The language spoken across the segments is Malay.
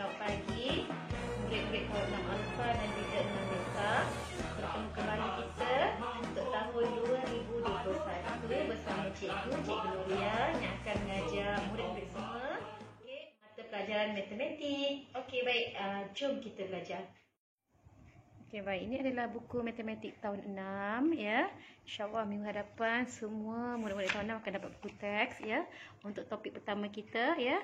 Selamat pagi murid-murid tahun 6 Alpha dan juga 6 Beta. Bertemu kembali kita untuk tahun 2021 bersama Cikgu Gloria yang akan mengajar murid-murid semua mata pelajaran matematik. Okey, baik, jom kita belajar. Okey, baik, ini adalah buku matematik tahun 6 ya. InsyaAllah minggu hadapan semua murid-murid tahun 6 akan dapat buku teks ya. Untuk topik pertama kita ya,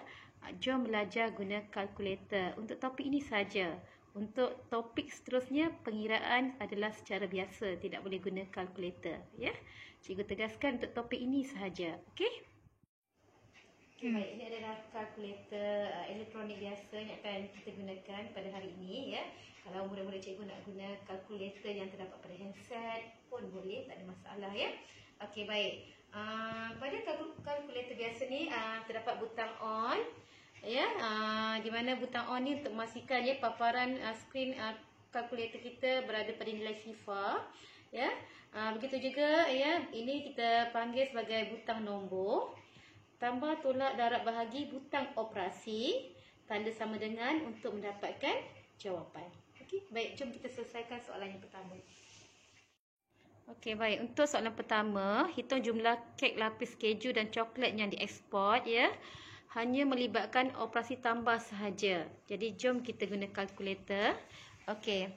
jom belajar guna kalkulator. Untuk topik ini saja. Untuk topik seterusnya, pengiraan adalah secara biasa, tidak boleh guna kalkulator ya. Cikgu tegaskan untuk topik ini sahaja. Okey? Baik, ini adalah kalkulator elektronik biasa yang akan kita gunakan pada hari ini ya. Kalau murid-murid cikgu nak guna kalkulator yang terdapat pada handset pun boleh, tak ada masalah ya. Okey, baik. Pada kalkulator biasa ni terdapat butang on ya. Di mana butang on ni untuk memastikan ya paparan skrin kalkulator kita berada pada nilai sifar ya. Begitu juga ya, ini kita panggil sebagai butang nombor. Tambah tolak darab bahagi butang operasi, tanda sama dengan untuk mendapatkan jawapan. Okey, baik, jom kita selesaikan soalan yang pertama. Okey, baik, untuk soalan pertama, hitung jumlah kek lapis keju dan coklat yang diekspor ya. Hanya melibatkan operasi tambah sahaja. Jadi jom kita guna kalkulator. Okey.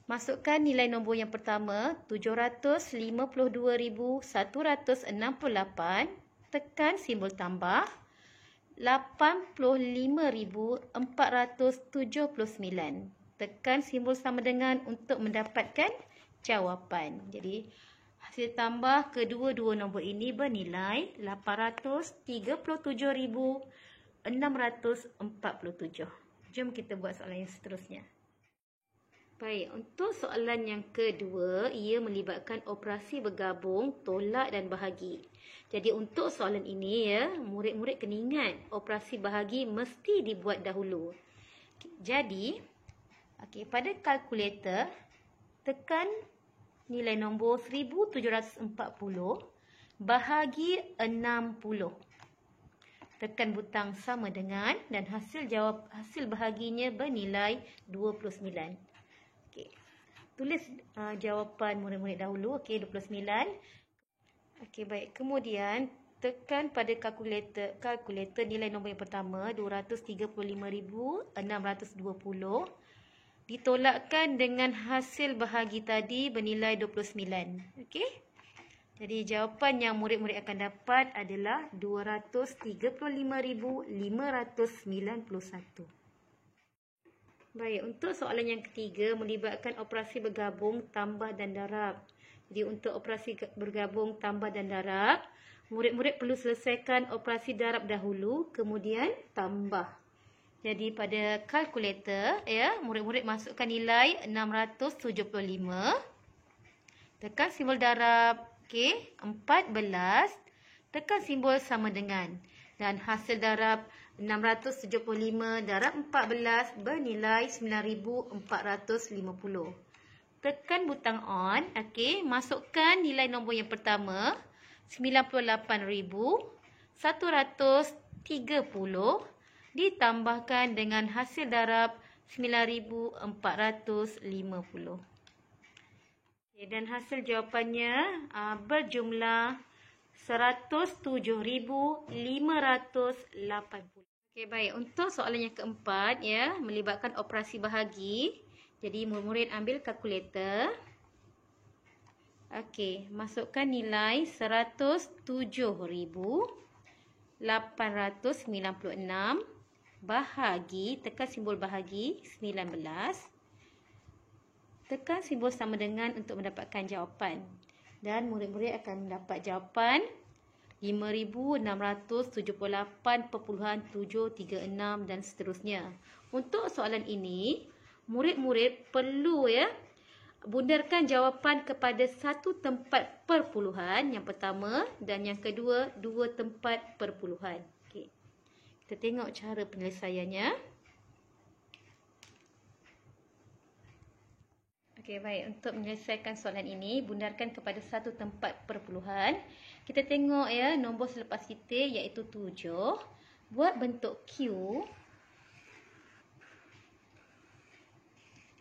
Masukkan nilai nombor yang pertama, 752,168. Tekan simbol tambah 85,479. Tekan simbol sama dengan untuk mendapatkan jawapan. Jadi hasil tambah kedua-dua nombor ini bernilai 837,647. Jom kita buat soalan yang seterusnya. Baik, untuk soalan yang kedua, ia melibatkan operasi bergabung, tolak dan bahagi. Jadi untuk soalan ini ya, murid-murid kena ingat operasi bahagi mesti dibuat dahulu. Jadi, pada kalkulator tekan nilai nombor 1740 bahagi 60. Tekan butang sama dengan dan hasil bahaginya bernilai 29. Tulis jawapan murid-murid dahulu. 29. Baik. Kemudian tekan pada kalkulator nilai nombor yang pertama 235,620 ditolakkan dengan hasil bahagi tadi bernilai 29. Okey. Jadi jawapan yang murid-murid akan dapat adalah 235,591. Baik, untuk soalan yang ketiga melibatkan operasi bergabung, tambah dan darab. Jadi untuk operasi bergabung, tambah dan darab, murid-murid perlu selesaikan operasi darab dahulu, kemudian tambah. Jadi pada kalkulator ya, murid-murid masukkan nilai 675. Tekan simbol darab, 14. Tekan simbol sama dengan dan hasil darab 675 darab 14 bernilai 9,450. Tekan butang on. Masukkan nilai nombor yang pertama 98,130 ditambahkan dengan hasil darab 9,450. Dan hasil jawapannya berjumlah 107,580. Baik, untuk soalan yang keempat ya, melibatkan operasi bahagi. Jadi murid-murid ambil kalkulator. Masukkan nilai 107,896 bahagi, tekan simbol bahagi 19. Tekan simbol sama dengan untuk mendapatkan jawapan. Dan murid-murid akan mendapat jawapan 5,678,736 dan seterusnya. Untuk soalan ini, murid-murid perlu ya bundarkan jawapan kepada satu tempat perpuluhan yang pertama dan yang kedua dua tempat perpuluhan. Kita tengok cara penyelesaiannya. Baik, untuk menyelesaikan soalan ini, bundarkan kepada satu tempat perpuluhan. Kita tengok ya, nombor selepas titik iaitu 7. Buat bentuk Q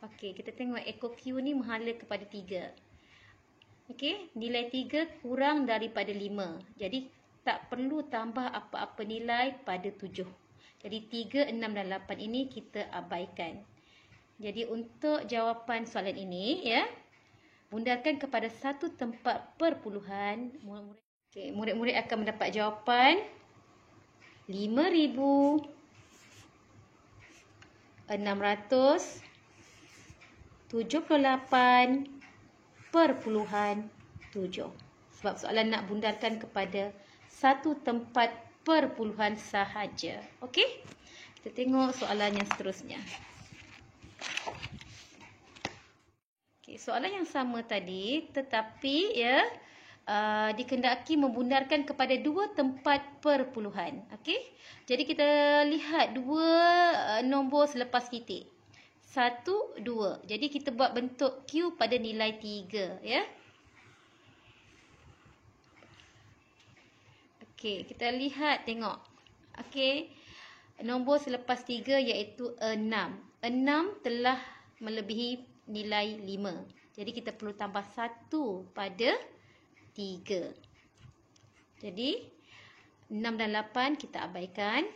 Okey, kita tengok ekor Q ni menghala kepada 3. Okey, nilai 3 kurang daripada 5. Jadi tak perlu tambah apa-apa nilai pada 7. Jadi 3, 6 dan 8 ini kita abaikan. Jadi untuk jawapan soalan ini, ya, bundarkan kepada satu tempat perpuluhan. Murid-murid akan mendapat jawapan 5,678,7. Sebab soalan nak bundarkan kepada satu tempat perpuluhan sahaja. Okey? Kita tengok soalan yang seterusnya. Okey, soalan yang sama tadi tetapi ya dikehendaki membundarkan kepada dua tempat perpuluhan. Okey? Jadi kita lihat dua nombor selepas titik. 1, 2. Jadi kita buat bentuk Q pada nilai 3, ya. Okey, kita lihat tengok. Okey. Nombor selepas 3 iaitu 6. 6 telah melebihi nilai 5. Jadi kita perlu tambah 1 pada 3. Jadi 6 dan 8 kita abaikan.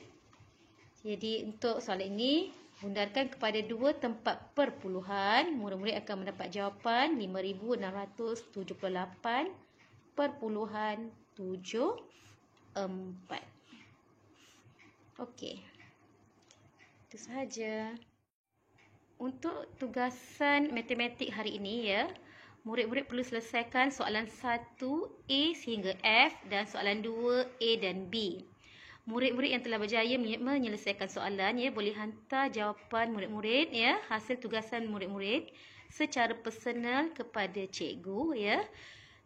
Jadi untuk soalan ini bundarkan kepada dua tempat perpuluhan. Murid-murid akan mendapat jawapan 5,678,74. Okey. Itu sahaja. Untuk tugasan matematik hari ini, ya, murid-murid perlu selesaikan soalan 1A sehingga F dan soalan 2A dan B. Murid-murid yang telah berjaya menyelesaikan soalan, ya, boleh hantar jawapan murid-murid, ya, hasil tugasan murid-murid secara personal kepada cikgu, ya.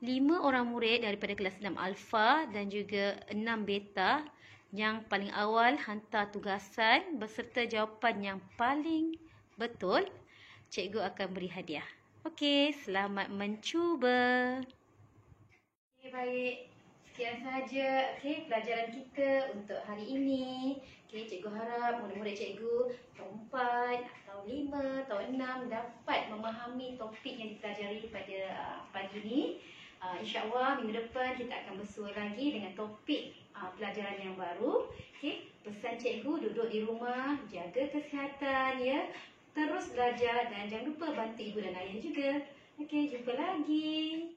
5 orang murid daripada kelas 6 alfa dan juga 6 beta yang paling awal hantar tugasan beserta jawapan yang paling betul, cikgu akan beri hadiah. Okey, selamat mencuba. Okey, baik. Sekian sahaja pelajaran kita untuk hari ini. Cikgu harap murid-murid cikgu tahun 4 atau 5 atau 6 dapat memahami topik yang dipelajari pada pagi ini. InsyaAllah minggu depan kita akan bersua lagi dengan topik pelajaran yang baru. Pesan cikgu, duduk di rumah, jaga kesihatan, ya. Terus belajar dan jangan lupa bantu ibu dan ayah juga. Jumpa lagi.